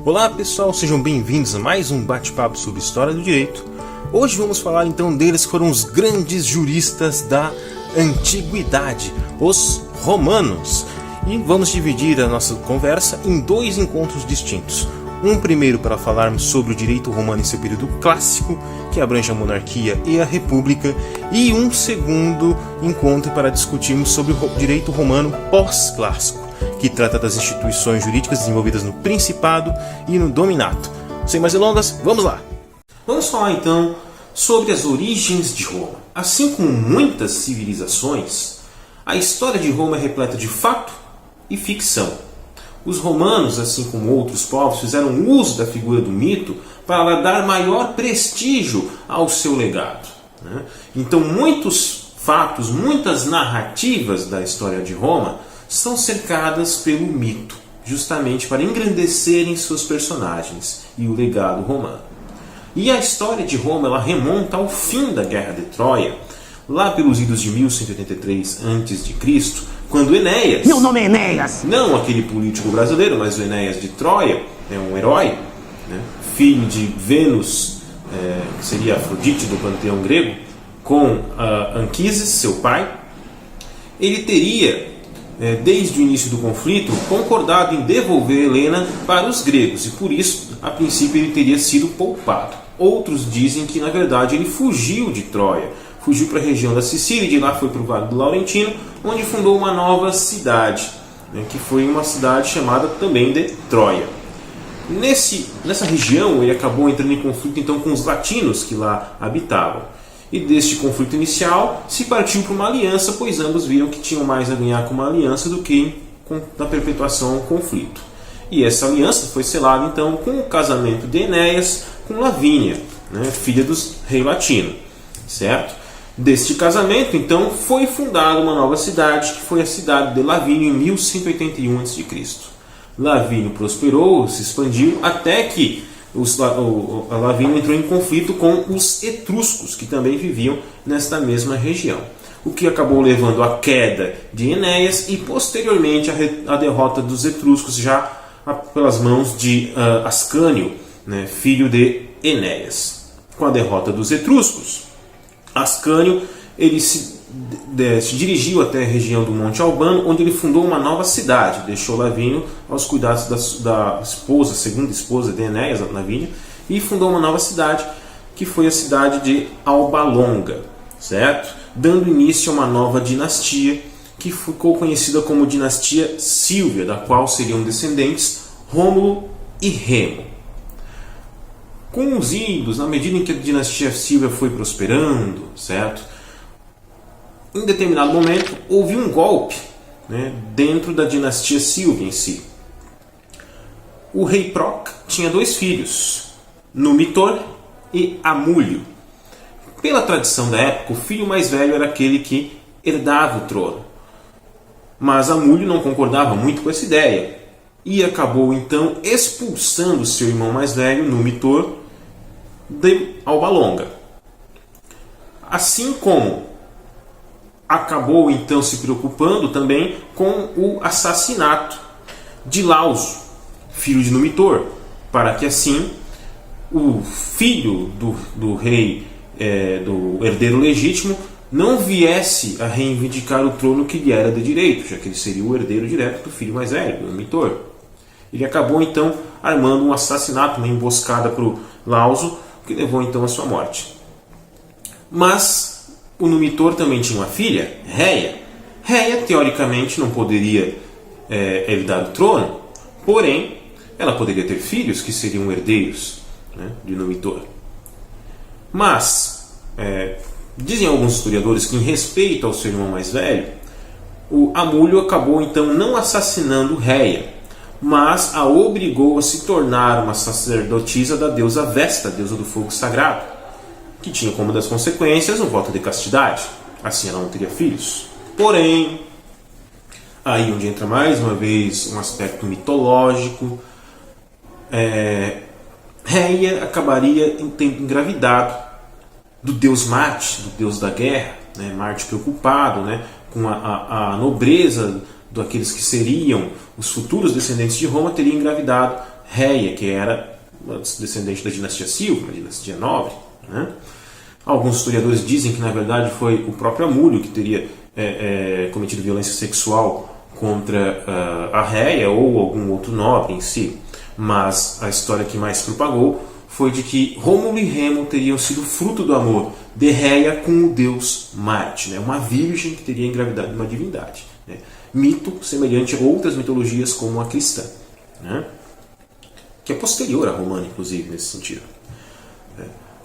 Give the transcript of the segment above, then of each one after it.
Olá pessoal, sejam bem-vindos a mais um bate-papo sobre história do direito. Hoje vamos falar então deles que foram os grandes juristas da antiguidade, os romanos. E vamos dividir a nossa conversa em dois encontros distintos. Um primeiro para falarmos sobre o direito romano em seu período clássico, que abrange a monarquia e a república, e um segundo encontro para discutirmos sobre o direito romano pós-clássico, que trata das instituições jurídicas desenvolvidas no Principado e no Dominato. Sem mais delongas, vamos lá! Vamos falar então sobre as origens de Roma. Assim como muitas civilizações, a história de Roma é repleta de fato e ficção. Os romanos, assim como outros povos, fizeram uso da figura do mito para dar maior prestígio ao seu legado. Então muitos fatos, muitas narrativas da história de Roma são cercadas pelo mito, justamente para engrandecerem seus personagens e o legado romano. E a história de Roma ela remonta ao fim da Guerra de Troia, lá pelos idos de 1183 a.C., quando Enéas... Meu nome é Enéas! Não aquele político brasileiro, mas o Enéas de Troia, um herói, filho de Vênus, que seria Afrodite do panteão grego, com Anquises, seu pai. Ele teria, desde o início do conflito, concordado em devolver Helena para os gregos, e por isso, a princípio, ele teria sido poupado. Outros dizem que, na verdade, ele fugiu de Troia, fugiu para a região da Sicília e de lá foi para o Vale do Laurentino, onde fundou uma nova cidade, que foi uma cidade chamada também de Troia. Nessa região ele acabou entrando em conflito então com os latinos que lá habitavam. E deste conflito inicial se partiu para uma aliança, pois ambos viram que tinham mais a ganhar com uma aliança do que na perpetuação ao conflito. E essa aliança foi selada então com o casamento de Enéas com Lavínia, filha do rei latino, certo? Deste casamento, então, foi fundada uma nova cidade, que foi a cidade de Lavínio em 1181 a.C. Lavínio prosperou, se expandiu, até que a Lavínio entrou em conflito com os etruscos, que também viviam nesta mesma região. O que acabou levando à queda de Enéas e, posteriormente, à derrota dos etruscos, já pelas mãos de Ascânio, filho de Enéas. Com a derrota dos etruscos, Ascânio ele se dirigiu até a região do Monte Albano, onde ele fundou uma nova cidade, deixou Lavínio aos cuidados da esposa, segunda esposa de Enéas, Lavínia, e fundou uma nova cidade, que foi a cidade de Alba Longa, certo? Dando início a uma nova dinastia, que ficou conhecida como dinastia Sílvia, da qual seriam descendentes Rômulo e Remo. Com os idos, na medida em que a dinastia Sílvia foi prosperando, certo? Em determinado momento houve um golpe dentro da dinastia Sílvia em si. O rei Proc tinha dois filhos, Numitor e Amulio. Pela tradição da época, o filho mais velho era aquele que herdava o trono. Mas Amulio não concordava muito com essa ideia e acabou então expulsando seu irmão mais velho, Numitor, de Alba Longa. Assim como acabou então se preocupando também com o assassinato de Lauso, filho de Numitor, para que assim o filho do rei, do herdeiro legítimo, não viesse a reivindicar o trono que lhe era de direito, já que ele seria o herdeiro direto do filho mais velho, do Numitor. Ele acabou então armando um assassinato, uma emboscada para o Lauso, que levou então à sua morte. Mas o Numitor também tinha uma filha, Réia. Réia, teoricamente, não poderia herdar o trono, porém, ela poderia ter filhos que seriam herdeiros de Numitor. Mas, dizem alguns historiadores que, em respeito ao seu irmão mais velho, o Amulio acabou então não assassinando Réia, mas a obrigou a se tornar uma sacerdotisa da deusa Vesta, deusa do fogo sagrado, que tinha como das consequências um voto de castidade. Assim ela não teria filhos. Porém, aí onde entra mais uma vez um aspecto mitológico, Réia acabaria tendo engravidado do deus Marte, do deus da guerra, Marte preocupado com a nobreza daqueles que seriam os futuros descendentes de Roma, teria engravidado Réia, que era descendente da dinastia Silva, uma dinastia nobre, né? Alguns historiadores dizem que na verdade foi o próprio Amulho que teria cometido violência sexual contra a Réia ou algum outro nobre em si, mas a história que mais propagou foi de que Rômulo e Remo teriam sido fruto do amor de Réia com o deus Marte, né? Uma virgem que teria engravidado de uma divindade, né? Mito semelhante a outras mitologias como a cristã, né? Que é posterior à romana, inclusive, nesse sentido.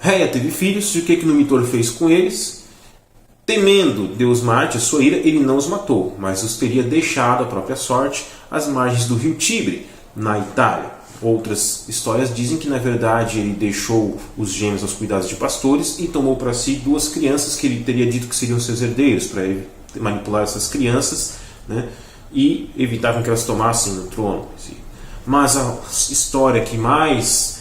Réia teve filhos, e o que Numitor fez com eles? Temendo Deus Marte, a sua ira, ele não os matou, mas os teria deixado à própria sorte às margens do rio Tibre, na Itália. Outras histórias dizem que, na verdade, ele deixou os gêmeos aos cuidados de pastores e tomou para si 2 crianças que ele teria dito que seriam seus herdeiros, para ele manipular essas crianças, né, e evitar com que elas tomassem o trono. Mas a história que mais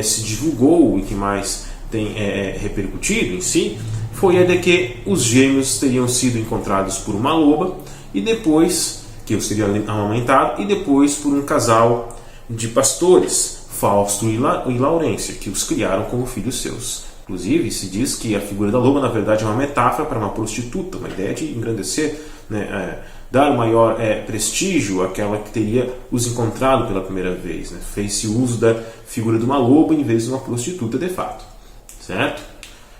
se divulgou e que mais tem repercutido em si foi a de que os gêmeos teriam sido encontrados por uma loba e depois, que os teria amamentado, e depois por um casal de pastores, Fausto e Laurência, que os criaram como filhos seus. Inclusive, se diz que a figura da loba, na verdade, é uma metáfora para uma prostituta, uma ideia de engrandecer, né, dar o maior prestígio àquela que teria os encontrado pela primeira vez, né? Fez-se uso da figura de uma loba em vez de uma prostituta de fato, certo?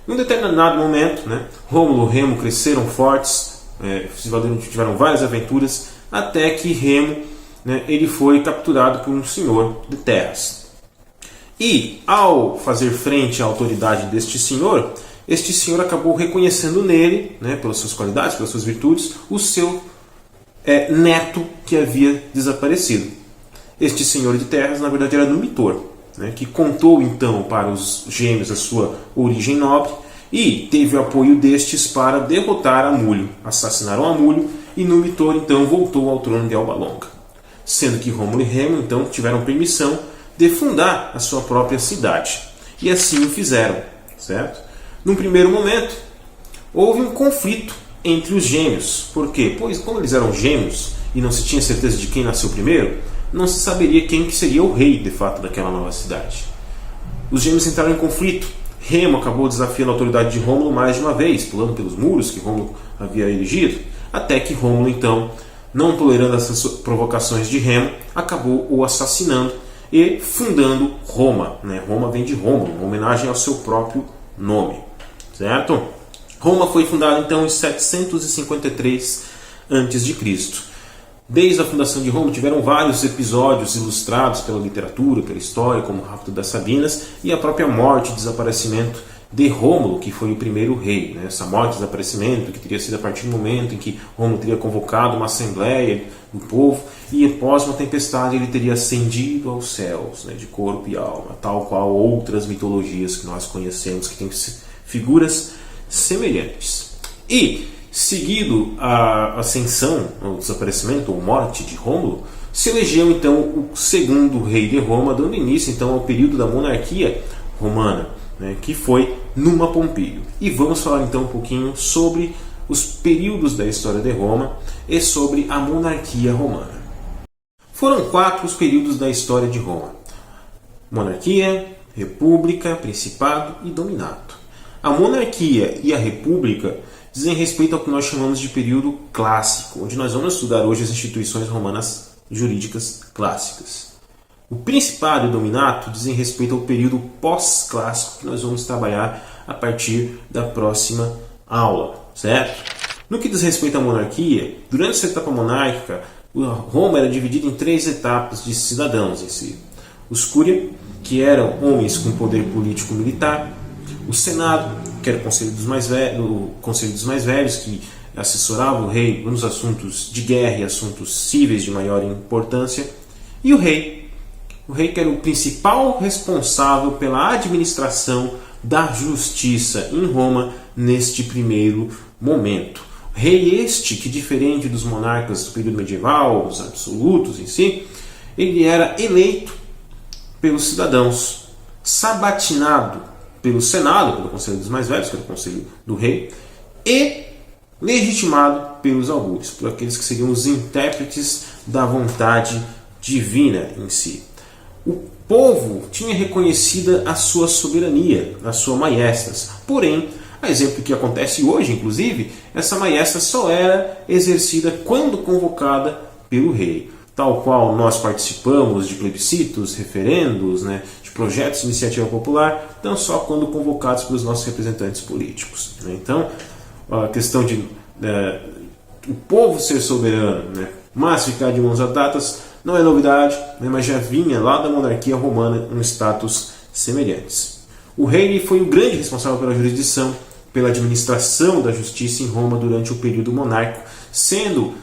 Em um determinado momento, né, Rômulo e Remo cresceram fortes, tiveram várias aventuras, até que Remo, né, ele foi capturado por um senhor de terras. E, ao fazer frente à autoridade deste senhor, este senhor acabou reconhecendo nele, né, pelas suas qualidades, pelas suas virtudes, o seu neto que havia desaparecido. Este senhor de terras, na verdade, era Numitor, né, que contou então para os gêmeos a sua origem nobre e teve o apoio destes para derrotar Amulho. Assassinaram Amulho e Numitor então voltou ao trono de Alba Longa. Sendo que Rômulo e Remo então tiveram permissão de fundar a sua própria cidade. E assim o fizeram, certo? Num primeiro momento, houve um conflito entre os gêmeos. Por quê? Pois como eles eram gêmeos e não se tinha certeza de quem nasceu primeiro, não se saberia quem que seria o rei, de fato, daquela nova cidade. Os gêmeos entraram em conflito. Remo acabou desafiando a autoridade de Rômulo mais de uma vez, pulando pelos muros que Rômulo havia erigido, até que Rômulo, então, não tolerando essas provocações de Remo, acabou o assassinando e fundando Roma, né? Roma vem de Rômulo, uma homenagem ao seu próprio nome, certo? Roma foi fundada então em 753 a.C. Desde a fundação de Roma tiveram vários episódios ilustrados pela literatura, pela história, como o rapto das Sabinas e a própria morte e desaparecimento de Rômulo, que foi o primeiro rei, né? Essa morte e desaparecimento que teria sido a partir do momento em que Rômulo teria convocado uma assembleia do povo e após uma tempestade ele teria ascendido aos céus, né, de corpo e alma, tal qual outras mitologias que nós conhecemos que têm figuras semelhantes. E, seguido a ascensão, o desaparecimento ou morte de Rômulo, se elegeu então o segundo rei de Roma, dando início então ao período da monarquia romana, né, que foi Numa Pompílio. E vamos falar então um pouquinho sobre os períodos da história de Roma e sobre a monarquia romana. Foram 4 os períodos da história de Roma: monarquia, república, principado e dominato. A monarquia e a república dizem respeito ao que nós chamamos de período clássico, onde nós vamos estudar hoje as instituições romanas jurídicas clássicas. O principado e o dominato dizem respeito ao período pós-clássico, que nós vamos trabalhar a partir da próxima aula, certo? No que diz respeito à monarquia, durante essa etapa monárquica, Roma era dividida em 3 etapas de cidadãos em si. Os Cúria, que eram homens com poder político-militar; o Senado, que era o Conselho dos mais velhos, que assessorava o rei nos assuntos de guerra e assuntos cíveis de maior importância; e o rei, que era o principal responsável pela administração da justiça em Roma neste primeiro momento. Rei este que, diferente dos monarcas do período medieval, os absolutos em si, ele era eleito pelos cidadãos, sabatinado pelo Senado, pelo Conselho dos Mais Velhos, que era o Conselho do Rei, e legitimado pelos augures, por aqueles que seriam os intérpretes da vontade divina em si. o povo tinha reconhecida a sua soberania, a sua maiestas. Porém, a exemplo do que acontece hoje, inclusive, essa maiestas só era exercida quando convocada pelo rei. Tal qual nós participamos de plebiscitos, referendos, né, de projetos de iniciativa popular, então só quando convocados pelos nossos representantes políticos. Né? Então, a questão de o povo ser soberano, né, mas ficar de mãos atadas, não é novidade, né, mas já vinha lá da monarquia romana um status semelhantes. O rei foi o grande responsável pela jurisdição, pela administração da justiça em Roma durante o período monárquico, sendo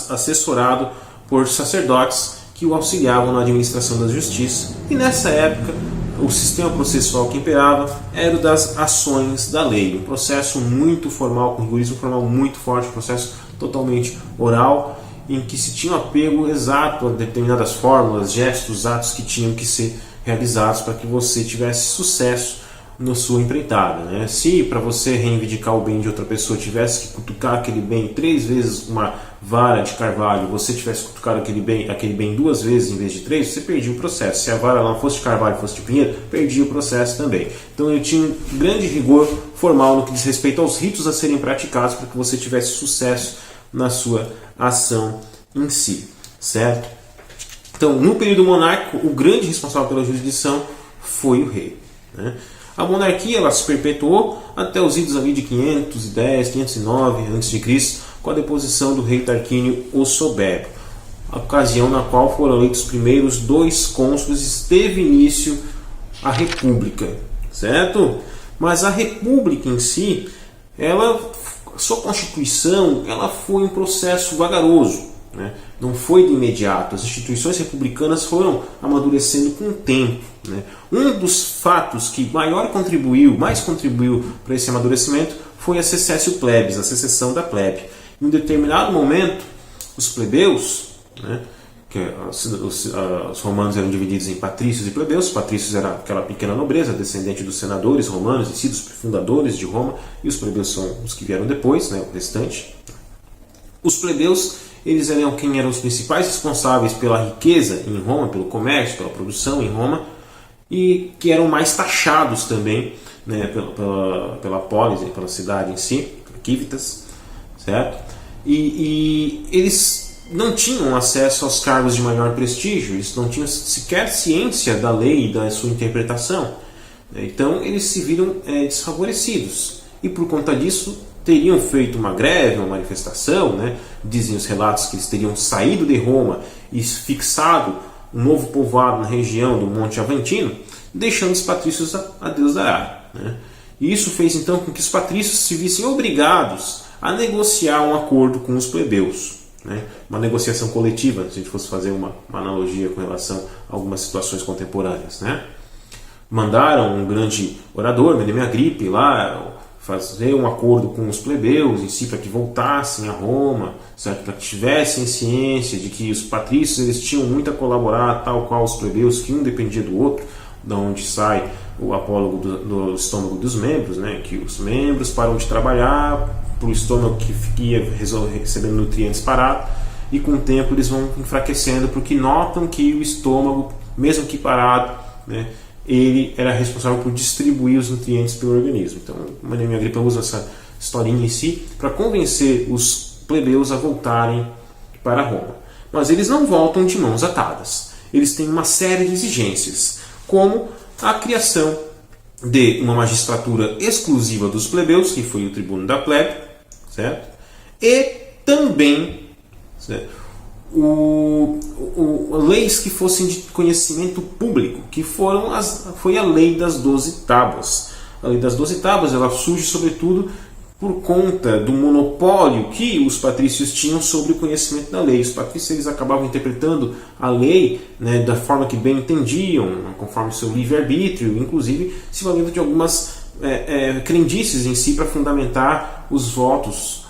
assessorado por sacerdotes que o auxiliavam na administração da justiça. E nessa época, o sistema processual que imperava era o das ações da lei, um processo muito formal, com rigorismo formal muito forte, um processo totalmente oral, em que se tinha um apego exato a determinadas fórmulas, gestos, atos que tinham que ser realizados para que você tivesse sucesso na sua empreitada. Né? Se para você reivindicar o bem de outra pessoa tivesse que cutucar aquele bem 3 vezes uma vara de carvalho, você tivesse cutucado aquele bem 2 vezes em vez de 3, você perdia o processo. Se a vara não fosse de carvalho, fosse de pinheiro, perdia o processo também. Então ele tinha um grande rigor formal no que diz respeito aos ritos a serem praticados para que você tivesse sucesso na sua ação em si, certo? Então, no período monárquico, o grande responsável pela jurisdição foi o rei. Né? A monarquia ela se perpetuou até os idos ali de 510, 509 a.C., com a deposição do rei Tarquínio o Soberbo, a ocasião na qual foram eleitos os primeiros 2 cônsules e teve início a República, certo? Mas a República em si, sua constituição, ela foi um processo vagaroso, né? Não foi de imediato. As instituições republicanas foram amadurecendo com o tempo. Né? Um dos fatos que mais contribuiu para esse amadurecimento foi a secessio plebis, a secessão da plebe. Em um determinado momento, os plebeus, né, os romanos eram divididos em patrícios e plebeus. Os patrícios era aquela pequena nobreza, descendente dos senadores romanos, e sim, dos fundadores de Roma, e os plebeus são os que vieram depois, né, o restante. Os plebeus, eles eram quem eram os principais responsáveis pela riqueza em Roma, pelo comércio, pela produção em Roma, e que eram mais taxados também, né, pela polis, pela cidade em si, Civitas, certo? E eles não tinham acesso aos cargos de maior prestígio, eles não tinham sequer ciência da lei e da sua interpretação. Então eles se viram desfavorecidos, e por conta disso teriam feito uma greve, uma manifestação, né? Dizem os relatos que eles teriam saído de Roma e fixado um novo povoado na região do Monte Aventino, deixando os patrícios a Deus dará. Né? E isso fez então com que os patrícios se vissem obrigados a negociar um acordo com os plebeus. Né? Uma negociação coletiva, se a gente fosse fazer uma analogia com relação a algumas situações contemporâneas. Né? Mandaram um grande orador, Menemio Agripe, lá fazer um acordo com os plebeus em si, para que voltassem a Roma, certo? Para que tivessem ciência de que os patrícios eles tinham muito a colaborar, tal qual os plebeus, que um dependia do outro, da onde sai o apólogo do estômago dos membros, né? Que os membros param de trabalhar para o estômago que ia recebendo nutrientes parado, e com o tempo eles vão enfraquecendo porque notam que o estômago, mesmo que parado, né, ele era responsável por distribuir os nutrientes pelo organismo. Então, o Menemio Agripa usa essa historinha em si para convencer os plebeus a voltarem para Roma. Mas eles não voltam de mãos atadas. Eles têm uma série de exigências, como a criação de uma magistratura exclusiva dos plebeus, que foi o tribuno da plebe, certo? E também, certo, leis que fossem de conhecimento público, que foi a lei das 12 tábuas. A lei das 12 tábuas ela surge sobretudo por conta do monopólio que os patrícios tinham sobre o conhecimento da lei. Os patrícios eles acabavam interpretando a lei, né, da forma que bem entendiam, conforme seu livre-arbítrio, inclusive se valendo de algumas crendices em si para fundamentar os votos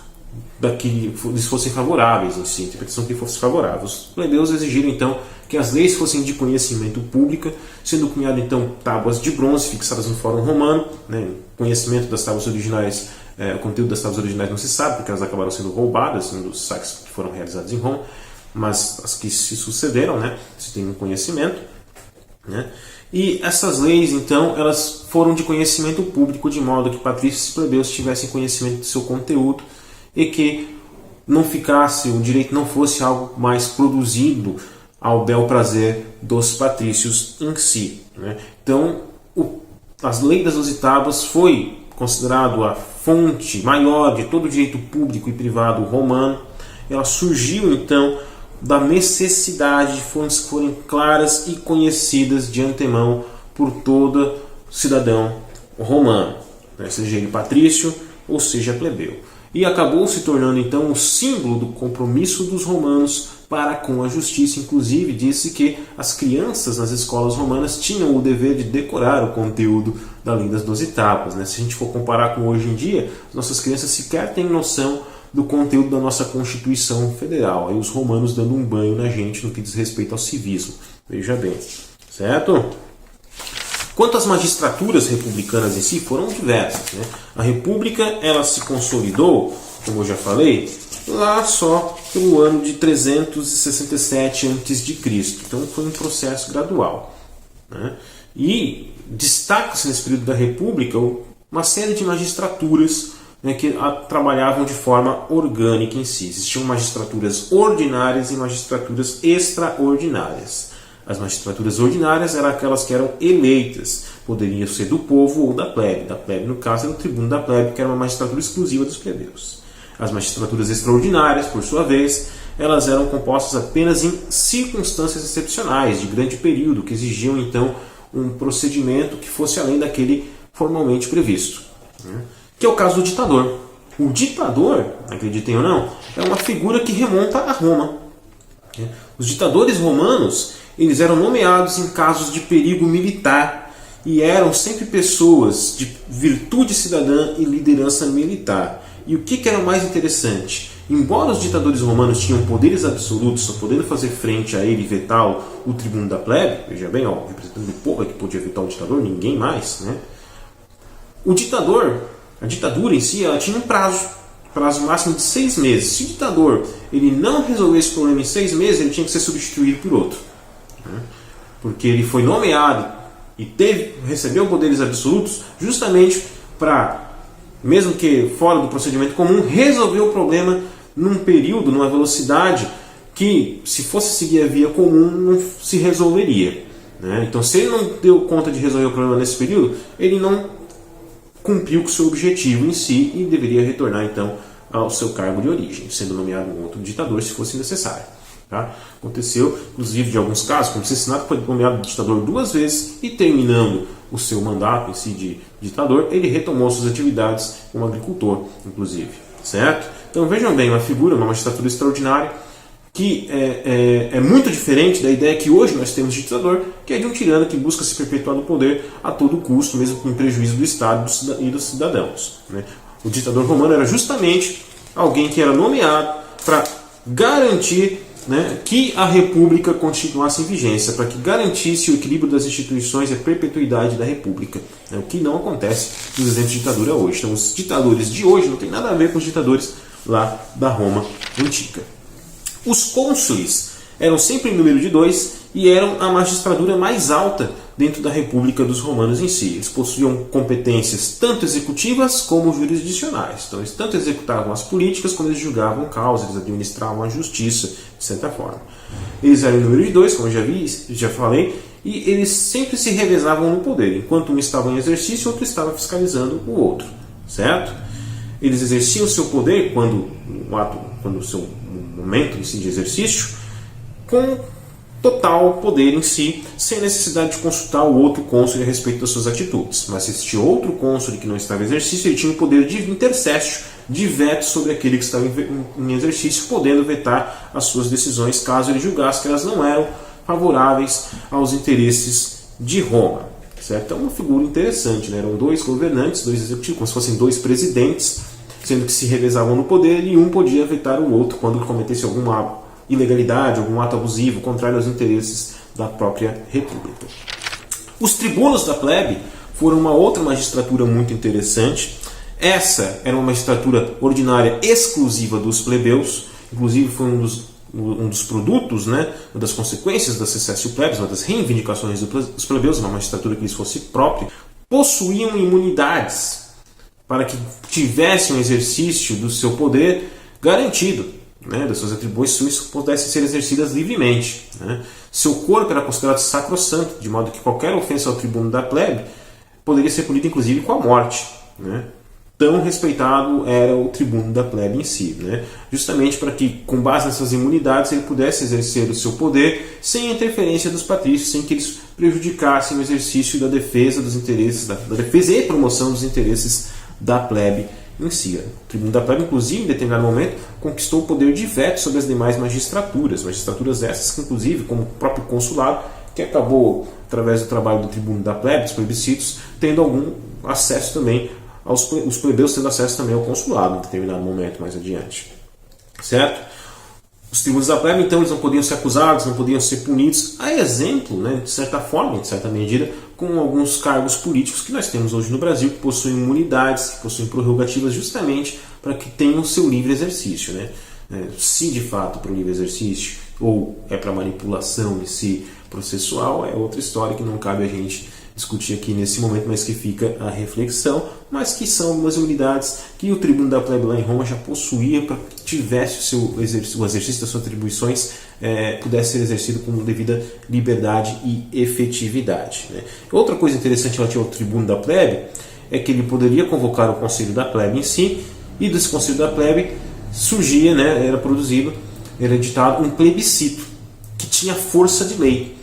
que lhes fossem favoráveis em si, a interpretação que fosse favorável. Os plebeus exigiram então que as leis fossem de conhecimento público, sendo cunhado então tábuas de bronze fixadas no Fórum Romano. Né? Conhecimento das tábuas originais, o conteúdo das tábuas originais não se sabe, porque elas acabaram sendo roubadas dos saques que foram realizados em Roma. mas as que se sucederam, né, se tem um conhecimento, né? E essas leis, então, elas foram de conhecimento público, de modo que patrícios e plebeus tivessem conhecimento do seu conteúdo e que não ficasse, o direito não fosse algo mais produzido ao bel prazer dos patrícios em si, né? Então, as leis das 12 tábuas foi considerado a fonte maior de todo o direito público e privado romano. Ela surgiu, então, da necessidade de fontes que forem claras e conhecidas de antemão por todo cidadão romano, né? Seja ele patrício ou seja plebeu. E acabou se tornando então o símbolo do compromisso dos romanos para com a justiça. Inclusive disse que as crianças nas escolas romanas tinham o dever de decorar o conteúdo da lei das 12 tábuas, né? Se a gente for comparar com hoje em dia, nossas crianças sequer têm noção do conteúdo da nossa Constituição Federal. Aí os romanos dando um banho na gente no que diz respeito ao civismo. Veja bem, certo? Quanto às magistraturas republicanas em si, foram diversas, né? A República, ela se consolidou, como eu já falei, lá só pelo ano de 367 a.C. Então foi um processo gradual, né? E destaca-se nesse período da República uma série de magistraturas, né, que trabalhavam de forma orgânica em si. Existiam magistraturas ordinárias e magistraturas extraordinárias. As magistraturas ordinárias eram aquelas que eram eleitas, poderiam ser do povo ou da plebe. Da plebe, no caso, era o tribuno da plebe, que era uma magistratura exclusiva dos plebeus. As magistraturas extraordinárias, por sua vez, elas eram compostas apenas em circunstâncias excepcionais, de grande período, que exigiam, então, um procedimento que fosse além daquele formalmente previsto, né? Que é o caso do ditador. O ditador, acreditem ou não, é uma figura que remonta a Roma. Os ditadores romanos, eles eram nomeados em casos de perigo militar e eram sempre pessoas de virtude cidadã e liderança militar. E o que era mais interessante? Embora os ditadores romanos tinham poderes absolutos, só podendo fazer frente a ele e vetar o tribuno da plebe, veja bem, o representante do povo é que podia vetar o ditador, ninguém mais, né? O ditador, a ditadura em si, ela tinha um prazo máximo de 6 meses. Se o ditador ele não resolvesse o problema em 6 meses, ele tinha que ser substituído por outro, né? Porque ele foi nomeado e recebeu poderes absolutos justamente para, mesmo que fora do procedimento comum, resolver o problema num período, numa velocidade que, se fosse seguir a via comum, não se resolveria, né? Então, se ele não deu conta de resolver o problema nesse período, ele não cumpriu com o seu objetivo em si e deveria retornar então ao seu cargo de origem, sendo nomeado um outro ditador se fosse necessário, tá? Aconteceu, inclusive, de alguns casos, como Cecinato foi nomeado ditador 2 vezes e, terminando o seu mandato em si de ditador, ele retomou suas atividades como agricultor, inclusive, certo? Então vejam bem, uma figura, uma magistratura extraordinária que é muito diferente da ideia que hoje nós temos de ditador, que é de um tirano que busca se perpetuar no poder a todo custo, mesmo com prejuízo do Estado e dos cidadãos, né? O ditador romano era justamente alguém que era nomeado para garantir, né, que a república continuasse em vigência, para que garantisse o equilíbrio das instituições e a perpetuidade da república, né? O que não acontece nos exemplos de ditadura hoje. Então os ditadores de hoje não tem nada a ver com os ditadores lá da Roma antiga. Os cônsules eram sempre em número de 2 e eram a magistratura mais alta dentro da República dos Romanos em si. Eles possuíam competências tanto executivas como jurisdicionais. Então eles tanto executavam as políticas como eles julgavam causas, eles administravam a justiça, de certa forma. Eles eram em número de 2, como eu já falei, e eles sempre se revezavam no poder. Enquanto um estava em exercício, o outro estava fiscalizando o outro, certo? Eles exerciam o seu poder quando o seu momento em si de exercício, com total poder em si, sem necessidade de consultar o outro cônsul a respeito das suas atitudes. Mas se existia outro cônsul que não estava em exercício, ele tinha o poder de intercessio, de veto sobre aquele que estava em exercício, podendo vetar as suas decisões caso ele julgasse que elas não eram favoráveis aos interesses de Roma, certo? Então, uma figura interessante, né? Eram 2 governantes, 2 executivos, como se fossem 2 presidentes, sendo que se revezavam no poder e um podia vetar o outro quando cometesse alguma ilegalidade, algum ato abusivo contrário aos interesses da própria república. Os tribunos da plebe foram uma outra magistratura muito interessante. Essa era uma magistratura ordinária exclusiva dos plebeus, inclusive foi um dos um dos produtos, né, uma das consequências da secessio plebis, uma das reivindicações dos plebeus, uma magistratura que lhes fosse própria, possuíam imunidades para que tivessem um exercício do seu poder garantido, né, das suas atribuições pudessem ser exercidas livremente, né. Seu corpo era considerado sacrossanto, de modo que qualquer ofensa ao tribuno da plebe poderia ser punida inclusive com a morte, né. Tão respeitado era o tribuno da plebe em si, né? Justamente para que, com base nessas imunidades, ele pudesse exercer o seu poder sem a interferência dos patrícios, sem que eles prejudicassem o exercício da defesa dos interesses, da defesa e promoção dos interesses da plebe em si. O tribuno da plebe, inclusive, em determinado momento, conquistou o poder de veto sobre as demais magistraturas essas que, inclusive, como o próprio consulado, que acabou, através do trabalho do tribuno da plebe, dos plebiscitos, tendo algum acesso também os plebeus tendo acesso também ao consulado em determinado momento mais adiante, certo? Os tribunos da plebe, então, eles não podiam ser acusados, não podiam ser punidos, a exemplo, né, de certa forma, de certa medida, com alguns cargos políticos que nós temos hoje no Brasil, que possuem imunidades, que possuem prerrogativas justamente para que tenham o seu livre exercício, né? Se de fato para o livre exercício ou é para manipulação em si processual, é outra história que não cabe a gente discutir aqui nesse momento, mas que fica a reflexão, mas que são algumas imunidades que o tribuno da plebe lá em Roma já possuía para que tivesse o exercício das suas atribuições pudesse ser exercido com devida liberdade e efetividade, né? Outra coisa interessante relativa ao tribuno da plebe é que ele poderia convocar o conselho da plebe em si, e desse conselho da plebe surgia, né, era editado um plebiscito que tinha força de lei.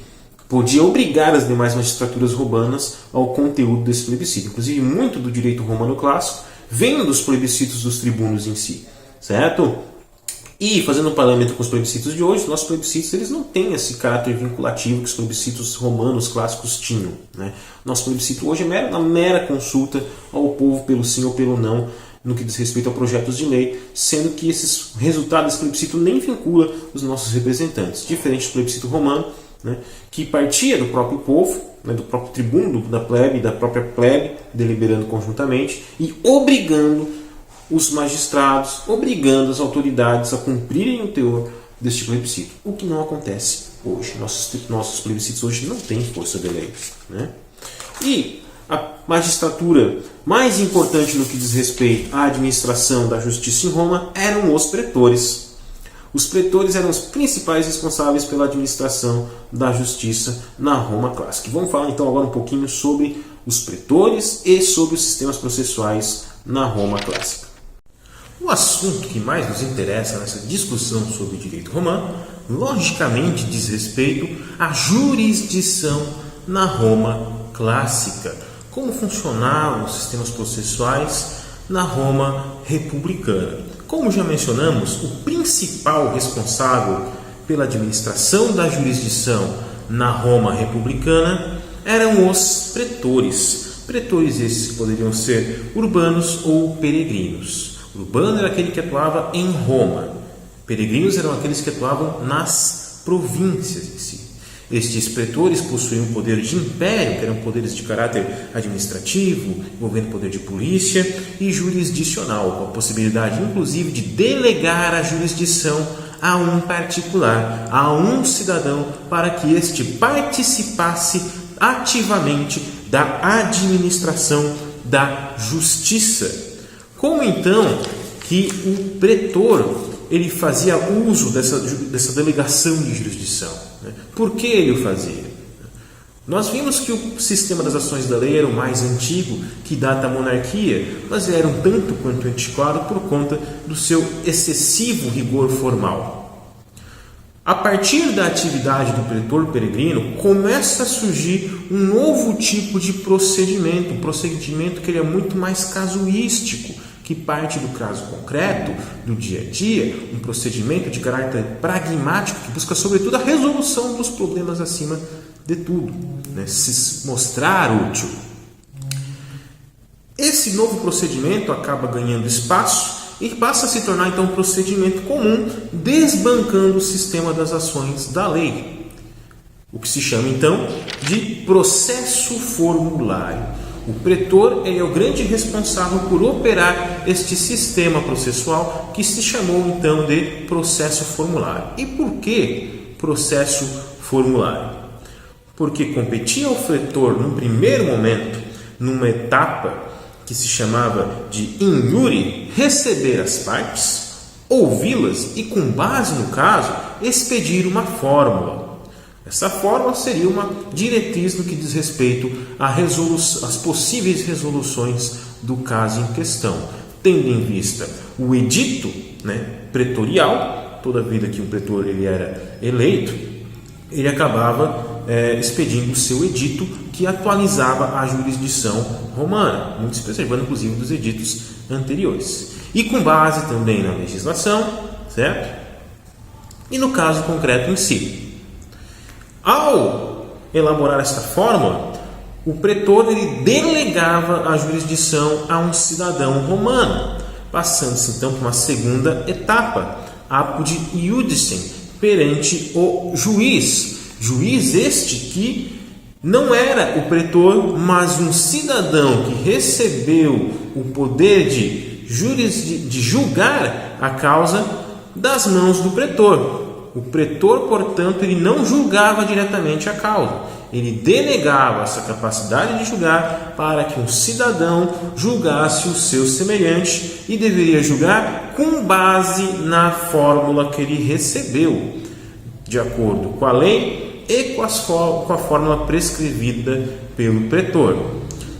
Podia obrigar as demais magistraturas romanas ao conteúdo desse plebiscito. Inclusive, muito do direito romano clássico vem dos plebiscitos dos tribunos em si, certo? E, fazendo um parâmetro com os plebiscitos de hoje, nossos plebiscitos eles não têm esse caráter vinculativo que os plebiscitos romanos clássicos tinham, né? Nosso plebiscito hoje é uma mera consulta ao povo pelo sim ou pelo não, no que diz respeito a projetos de lei, sendo que esses resultados desse plebiscito nem vincula os nossos representantes, diferente do plebiscito romano, né, que partia do próprio povo, né, do próprio tribuno da plebe, da própria plebe, deliberando conjuntamente e obrigando os magistrados, obrigando as autoridades a cumprirem o teor deste plebiscito, o que não acontece hoje. Nossos plebiscitos hoje não têm força de lei, né? E a magistratura mais importante no que diz respeito à administração da justiça em Roma eram os pretores. Os pretores eram os principais responsáveis pela administração da justiça na Roma clássica. Vamos falar então agora um pouquinho sobre os pretores e sobre os sistemas processuais na Roma clássica. O assunto que mais nos interessa nessa discussão sobre o direito romano, logicamente, diz respeito à jurisdição na Roma clássica. Como funcionavam os sistemas processuais na Roma republicana. Como já mencionamos, o principal responsável pela administração da jurisdição na Roma republicana eram os pretores. Pretores esses que poderiam ser urbanos ou peregrinos. Urbano era aquele que atuava em Roma. Peregrinos eram aqueles que atuavam nas províncias em si. Estes pretores possuíam poder de império, que eram poderes de caráter administrativo, envolvendo poder de polícia e jurisdicional, com a possibilidade, inclusive, de delegar a jurisdição a um particular, a um cidadão, para que este participasse ativamente da administração da justiça. Como então que o pretor ele fazia uso dessa delegação de jurisdição? Por que ele o fazia? Nós vimos que o sistema das ações da lei era o mais antigo, que data a monarquia, mas ele era um tanto quanto antiquado por conta do seu excessivo rigor formal. A partir da atividade do pretor peregrino, começa a surgir um novo tipo de procedimento, um procedimento que ele é muito mais casuístico, que parte do caso concreto, do dia a dia, um procedimento de caráter pragmático que busca, sobretudo, a resolução dos problemas acima de tudo, né? Se mostrar útil. Esse novo procedimento acaba ganhando espaço e passa a se tornar, então, um procedimento comum, desbancando o sistema das ações da lei. O que se chama, então, de processo formulário. O pretor é o grande responsável por operar este sistema processual que se chamou então de processo formulário. E por que processo formulário? Porque competia ao pretor, num primeiro momento, numa etapa que se chamava de in iure, receber as partes, ouvi-las e, com base no caso, expedir uma fórmula. Essa fórmula seria uma diretriz no que diz respeito às possíveis resoluções do caso em questão, tendo em vista o edito, pretorial. Toda vida que um pretor ele era eleito, ele acabava expedindo o seu edito que atualizava a jurisdição romana, muito se preservando inclusive dos editos anteriores. E com base também na legislação, certo? E no caso concreto em si. Ao elaborar esta fórmula, o pretor ele delegava a jurisdição a um cidadão romano, passando-se então por uma segunda etapa, apud iudicem, perante o juiz. Juiz este que não era o pretor, mas um cidadão que recebeu o poder de julgar a causa das mãos do pretor. O pretor, portanto, ele não julgava diretamente a causa. Ele delegava essa capacidade de julgar para que um cidadão julgasse o seu semelhante e deveria julgar com base na fórmula que ele recebeu, de acordo com a lei e com a fórmula prescrevida pelo pretor.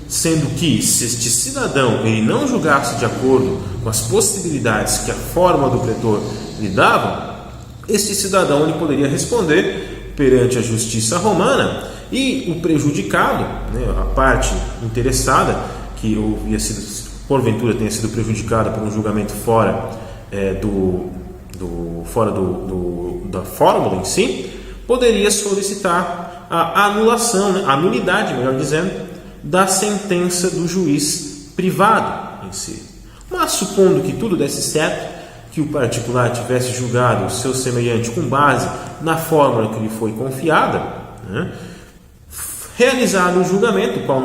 Sendo que, se este cidadão ele não julgasse de acordo com as possibilidades que a fórmula do pretor lhe dava, este cidadão ele poderia responder perante a justiça romana e o prejudicado, a parte interessada, que porventura tenha sido prejudicada por um julgamento fora da fórmula em si, poderia solicitar a anulação, a nulidade, melhor dizendo, da sentença do juiz privado em si. Mas supondo que tudo desse certo, que o particular tivesse julgado o seu semelhante com base na fórmula que lhe foi confiada, realizado o julgamento, o qual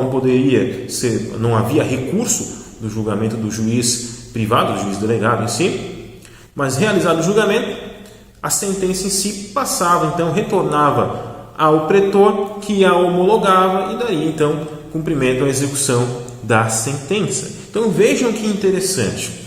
não havia recurso do julgamento do juiz privado, do juiz delegado em si, mas realizado o julgamento, a sentença em si passava, então retornava ao pretor, que a homologava, e daí então cumprimento a execução da sentença. Então vejam que interessante.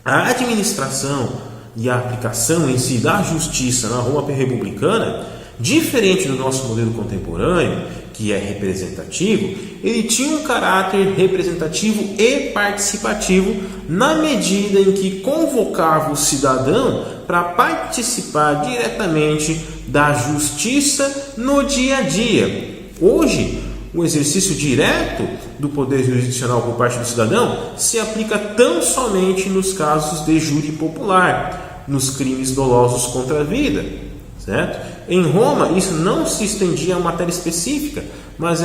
A administração e a aplicação em si da justiça na Roma pré-republicana, diferente do nosso modelo contemporâneo, que é representativo, ele tinha um caráter representativo e participativo na medida em que convocava o cidadão para participar diretamente da justiça no dia a dia. Hoje, o exercício direto do poder jurisdicional por parte do cidadão se aplica tão somente nos casos de júri popular, nos crimes dolosos contra a vida, certo? Em Roma, isso não se estendia a matéria específica, mas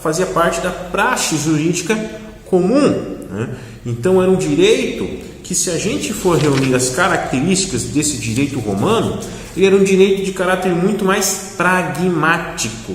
fazia parte da praxe jurídica comum. Então, era um direito que, se a gente for reunir as características desse direito romano, ele era um direito de caráter muito mais pragmático.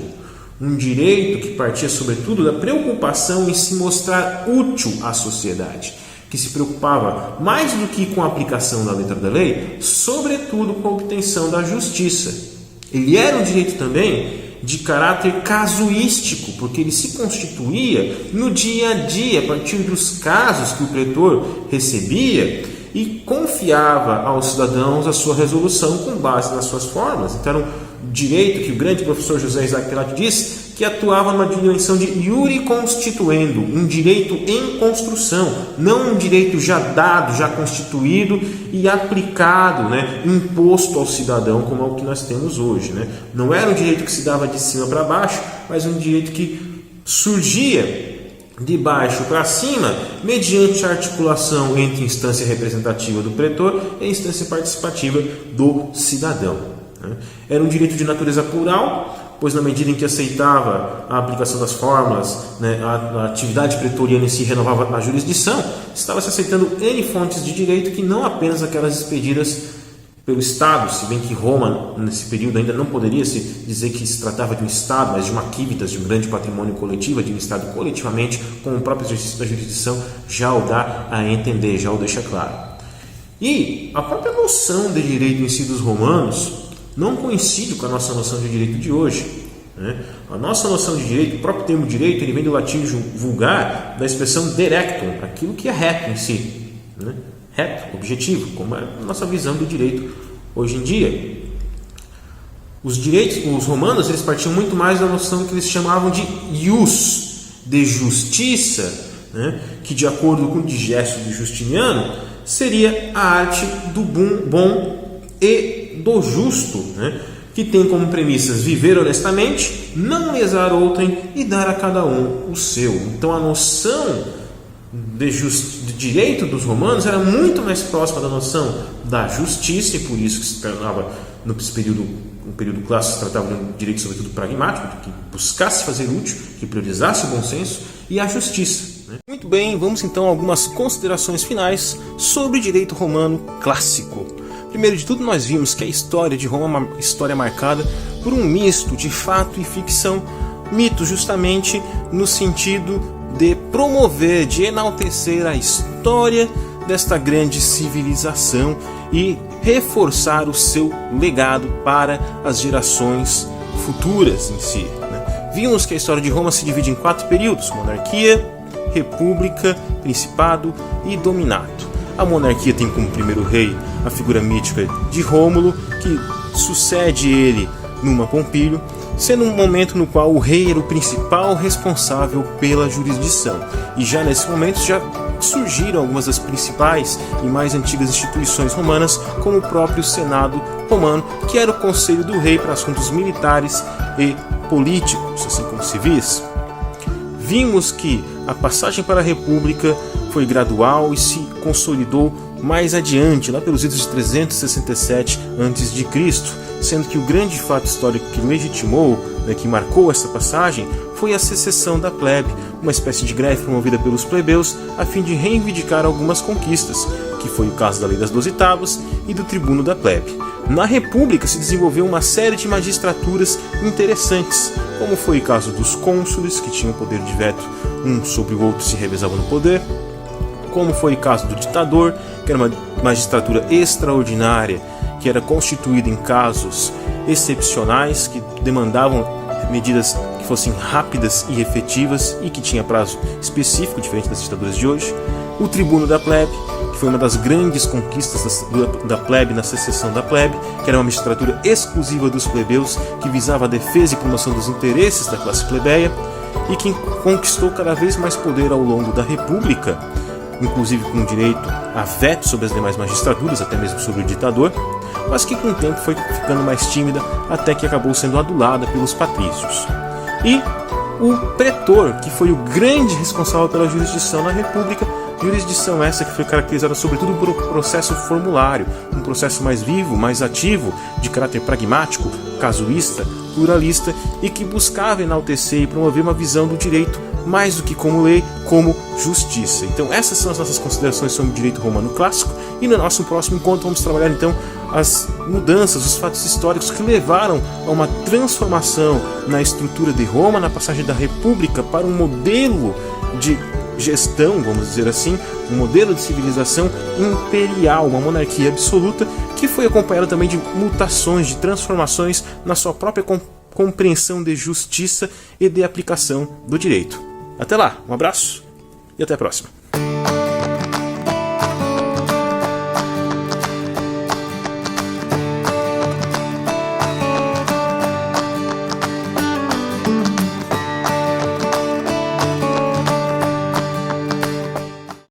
Um direito que partia, sobretudo, da preocupação em se mostrar útil à sociedade, que se preocupava mais do que com a aplicação da letra da lei, sobretudo com a obtenção da justiça. Ele era um direito também de caráter casuístico, porque ele se constituía no dia a dia, a partir dos casos que o pretor recebia e confiava aos cidadãos a sua resolução com base nas suas formas. Então, era um direito que o grande professor José Isaac Pelati diz que atuava numa dimensão de iure constituendo, um direito em construção, não um direito já dado, já constituído e aplicado, imposto ao cidadão, como é o que nós temos hoje. Não era um direito que se dava de cima para baixo, mas um direito que surgia de baixo para cima, mediante a articulação entre instância representativa do pretor e instância participativa do cidadão. Era um direito de natureza plural, pois na medida em que aceitava a aplicação das fórmulas, a atividade pretoriana em si renovava a jurisdição, estava se aceitando N fontes de direito que não apenas aquelas expedidas pelo Estado, se bem que Roma, nesse período, ainda não poderia se dizer que se tratava de um Estado, mas de uma civitas, de um grande patrimônio coletivo, administrado coletivamente, como o próprio exercício da jurisdição já o dá a entender, já o deixa claro. E a própria noção de direito em si dos romanos não coincide com a nossa noção de direito de hoje, né? A nossa noção de direito, o próprio termo direito, ele vem do latim vulgar, da expressão directum, aquilo que é reto em si, né? Reto, objetivo, como é a nossa visão do direito hoje em dia. Os romanos, eles partiam muito mais da noção que eles chamavam de ius, de justiça, né? Que de acordo com o digesto de Justiniano, seria a arte do bom e do justo, né? Que tem como premissas viver honestamente, não lesar outrem e dar a cada um o seu. Então a noção de direito dos romanos era muito mais próxima da noção da justiça, e por isso que se tratava no período clássico, se tratava de um direito sobretudo pragmático, que buscasse fazer útil, que priorizasse o bom senso e a justiça, né? Muito bem, vamos então a algumas considerações finais sobre o direito romano clássico. Primeiro de tudo, nós vimos que a história de Roma é uma história marcada por um misto de fato e ficção, mito justamente no sentido de promover, de enaltecer a história desta grande civilização e reforçar o seu legado para as gerações futuras em si, né? Vimos que a história de Roma se divide em 4 períodos: monarquia, república, principado e dominato. A monarquia tem como primeiro rei a figura mítica de Rômulo, que sucede ele Numa Pompílio, sendo um momento no qual o rei era o principal responsável pela jurisdição. E já nesse momento já surgiram algumas das principais e mais antigas instituições romanas, como o próprio Senado romano, que era o conselho do rei para assuntos militares e políticos, assim como civis. Vimos que a passagem para a República foi gradual e se consolidou mais adiante, lá pelos idos de 367 a.C., sendo que o grande fato histórico que legitimou, que marcou essa passagem, foi a secessão da plebe, uma espécie de greve promovida pelos plebeus a fim de reivindicar algumas conquistas, que foi o caso da Lei das 12 Tábuas e do Tribuno da Plebe. Na República se desenvolveu uma série de magistraturas interessantes, como foi o caso dos cônsules, que tinham poder de veto um sobre o outro, se revezavam no poder, como foi o caso do ditador, que era uma magistratura extraordinária, que era constituída em casos excepcionais, que demandavam medidas que fossem rápidas e efetivas e que tinha prazo específico, diferente das ditaduras de hoje. O Tribuno da Plebe, que foi uma das grandes conquistas da plebe na secessão da plebe, que era uma magistratura exclusiva dos plebeus, que visava a defesa e promoção dos interesses da classe plebeia e que conquistou cada vez mais poder ao longo da República, inclusive com direito a veto sobre as demais magistraturas, até mesmo sobre o ditador, mas que com o tempo foi ficando mais tímida até que acabou sendo adulada pelos patrícios. E o pretor, que foi o grande responsável pela jurisdição na República, jurisdição essa que foi caracterizada sobretudo por um processo formulário, um processo mais vivo, mais ativo, de caráter pragmático, casuísta, pluralista e que buscava enaltecer e promover uma visão do direito mais do que como lei, como justiça. Então essas são as nossas considerações sobre o direito romano clássico e no nosso próximo encontro vamos trabalhar então as mudanças, os fatos históricos que levaram a uma transformação na estrutura de Roma, na passagem da República para um modelo de gestão, vamos dizer assim, um modelo de civilização imperial, uma monarquia absoluta que foi acompanhada também de mutações, de transformações na sua própria compreensão de justiça e de aplicação do direito. Até lá, um abraço e até a próxima.